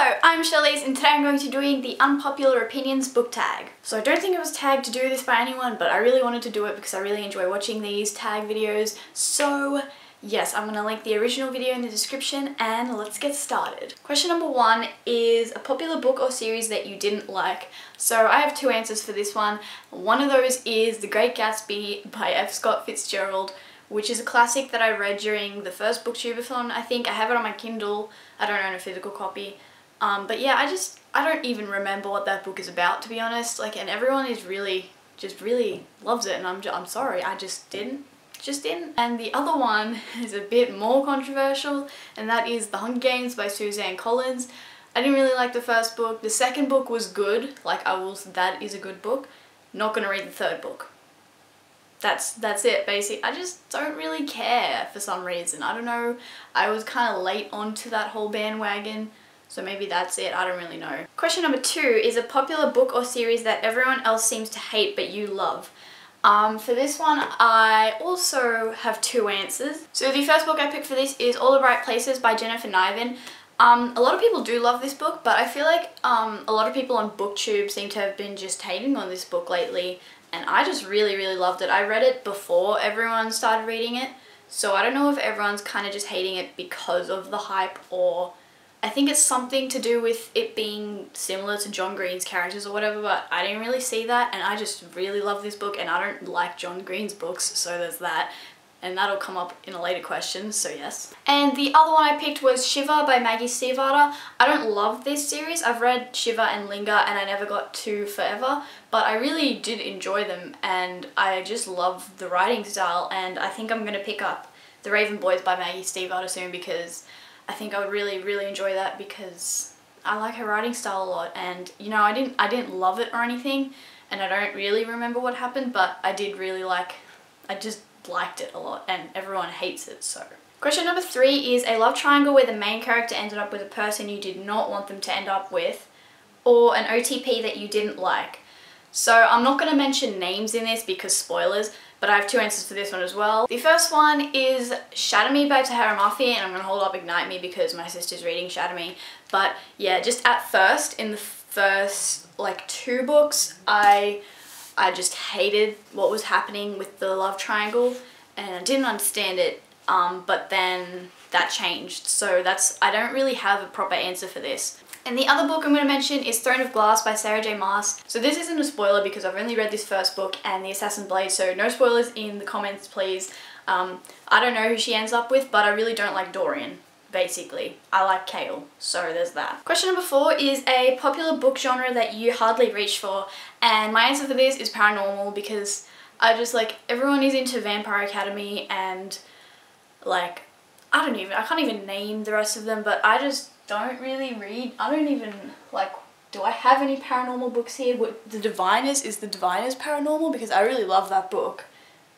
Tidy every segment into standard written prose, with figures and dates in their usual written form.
Hello, I'm Charly and today I'm going to be doing the Unpopular Opinions book tag. So I don't think I was tagged to do this by anyone, but I really wanted to do it because I really enjoy watching these tag videos. So yes, I'm going to link the original video in the description and let's get started. Question number 1 is a popular book or series that you didn't like. So I have two answers for this one. One of those is The Great Gatsby by F. Scott Fitzgerald, which is a classic that I read during the first booktubeathon. I think I have it on my Kindle. I don't own a physical copy. But yeah, I don't even remember what that book is about, to be honest. Like, and everyone is really loves it, and I'm sorry, I just didn't. And the other one is a bit more controversial, and that is The Hunger Games by Suzanne Collins. I didn't really like the first book. The second book was good. Like, that is a good book. Not gonna read the third book. That's it, basically. I just don't really care for some reason. I don't know. I was kind of late onto that whole bandwagon. So maybe that's it, I don't really know. Question number 2 is a popular book or series that everyone else seems to hate but you love. For this one, I also have two answers. So the first book I picked for this is All the Right Places by Jennifer Niven. A lot of people do love this book, but I feel like a lot of people on BookTube seem to have been just hating on this book lately, and I just really loved it. I read it before everyone started reading it, so I don't know if everyone's kind of just hating it because of the hype, or I think it's something to do with it being similar to John Green's characters or whatever, but I didn't really see that, and I just really love this book, and I don't like John Green's books, so there's that. And that'll come up in a later question, so yes. And the other one I picked was Shiver by Maggie Stiefvater. I don't love this series. I've read Shiver and Linger and I never got to Forever, but I really did enjoy them and I just love the writing style, and I think I'm going to pick up The Raven Boys by Maggie Stiefvater soon because I think I would really enjoy that because I like her writing style a lot, and you know, I didn't love it or anything, and I don't really remember what happened, but I did really I just liked it a lot, and everyone hates it, so. Question number 3 is a love triangle where the main character ended up with a person you did not want them to end up with, or an OTP that you didn't like. So I'm not going to mention names in this because spoilers, but I have two answers for this one as well. The first one is Shatter Me by Tahara Murphy, and I'm going to hold up Ignite Me because my sister's reading Shatter Me. But yeah, just at first, in the first like 2 books, I just hated what was happening with the love triangle and I didn't understand it, but then that changed. So I don't really have a proper answer for this. And the other book I'm going to mention is Throne of Glass by Sarah J Maas. So this isn't a spoiler because I've only read this first book and The Assassin's Blade, so no spoilers in the comments please. I don't know who she ends up with, but I really don't like Dorian. Basically, I like Kale, so there's that. Question number 4 is a popular book genre that you hardly reach for, and my answer for this is paranormal because I just like, everyone is into Vampire Academy and like, I can't even name the rest of them, but I just don't really read. I don't even like, do I have any paranormal books here? What, The Diviners, is The Diviners paranormal? Because I really love that book,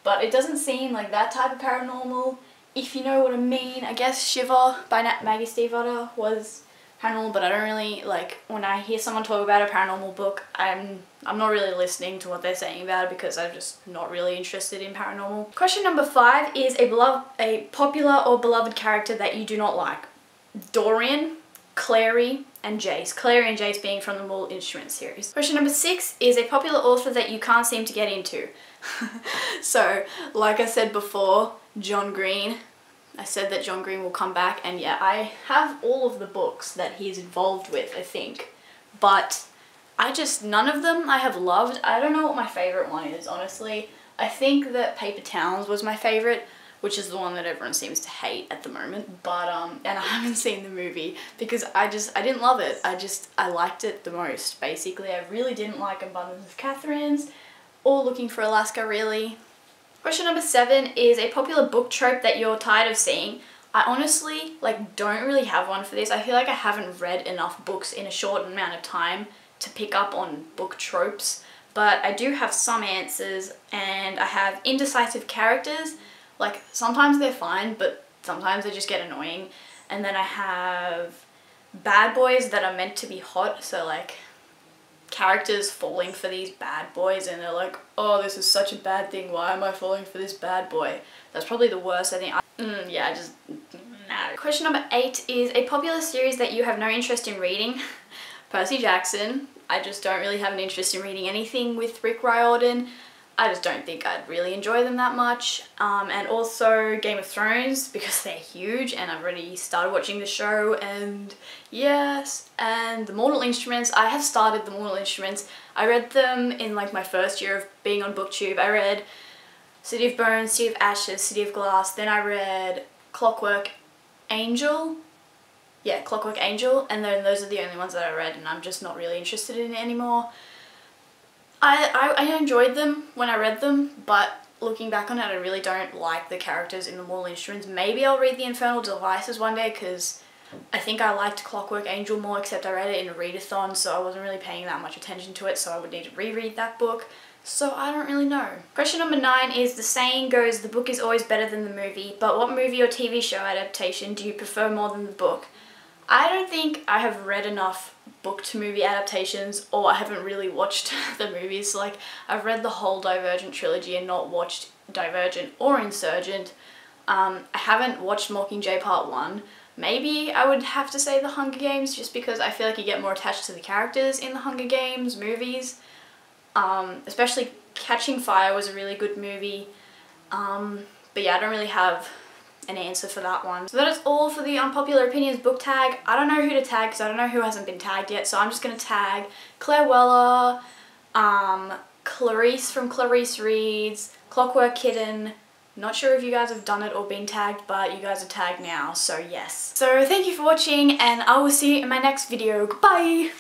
but it doesn't seem like that type of paranormal. If you know what I mean. I guess Shiver by Maggie Stiefvater was paranormal, but I don't really, like, when I hear someone talk about a paranormal book, I'm not really listening to what they're saying about it because I'm just not really interested in paranormal. Question number 5 is a popular or beloved character that you do not like. Dorian, Clary, and Jace. Clary and Jace being from the Mortal Instruments series. Question number 6 is a popular author that you can't seem to get into. So, like I said before, John Green. I said that John Green will come back, and yeah, I have all of the books that he's involved with, I think. But none of them I have loved. I don't know what my favourite one is, honestly. I think that Paper Towns was my favourite, which is the one that everyone seems to hate at the moment. But, and I haven't seen the movie because I didn't love it. I liked it the most, basically. I really didn't like Abundance of Catherine's or Looking for Alaska, really. Question number 7 is a popular book trope that you're tired of seeing. I honestly don't really have one for this. I feel like I haven't read enough books in a short amount of time to pick up on book tropes, but I do have some answers, and I have indecisive characters. Like, sometimes they're fine, but sometimes they just get annoying. And then I have bad boys that are meant to be hot, so like characters falling for these bad boys and they're like, oh, this is such a bad thing, why am I falling for this bad boy? That's probably the worst, I think. Yeah, no. Question number 8 is a popular series that you have no interest in reading. Percy Jackson. I just don't really have an interest in reading anything with Rick Riordan. I just don't think I'd really enjoy them that much. And also Game of Thrones, because they're huge and I've already started watching the show, and yes. And the Mortal Instruments, I have started the Mortal Instruments. I read them in like my first year of being on BookTube. I read City of Bones, City of Ashes, City of Glass, then I read Clockwork Angel. Yeah, Clockwork Angel, and then those are the only ones that I read, and I'm just not really interested in it anymore. I enjoyed them when I read them, but looking back on it, I really don't like the characters in the Mortal Instruments. Maybe I'll read the Infernal Devices one day, because I think I liked Clockwork Angel more, except I read it in a readathon, so I wasn't really paying that much attention to it, so I would need to reread that book. So I don't really know. Question number 9 is, the saying goes, the book is always better than the movie, but what movie or TV show adaptation do you prefer more than the book? I don't think I have read enough book to movie adaptations, or I haven't really watched the movies. Like, I've read the whole Divergent trilogy and not watched Divergent or Insurgent. I haven't watched Mockingjay Part 1. Maybe I would have to say The Hunger Games, just because I feel like you get more attached to the characters in the Hunger Games movies. Especially Catching Fire was a really good movie. But yeah, I don't really have an answer for that one. So that is all for the Unpopular Opinions book tag. I don't know who to tag because I don't know who hasn't been tagged yet, so I'm just going to tag Claire Weller, Clarice from Clarice Reads, Clockwork Kitten. Not sure if you guys have done it or been tagged, but you guys are tagged now, so yes. So thank you for watching, and I will see you in my next video. Goodbye!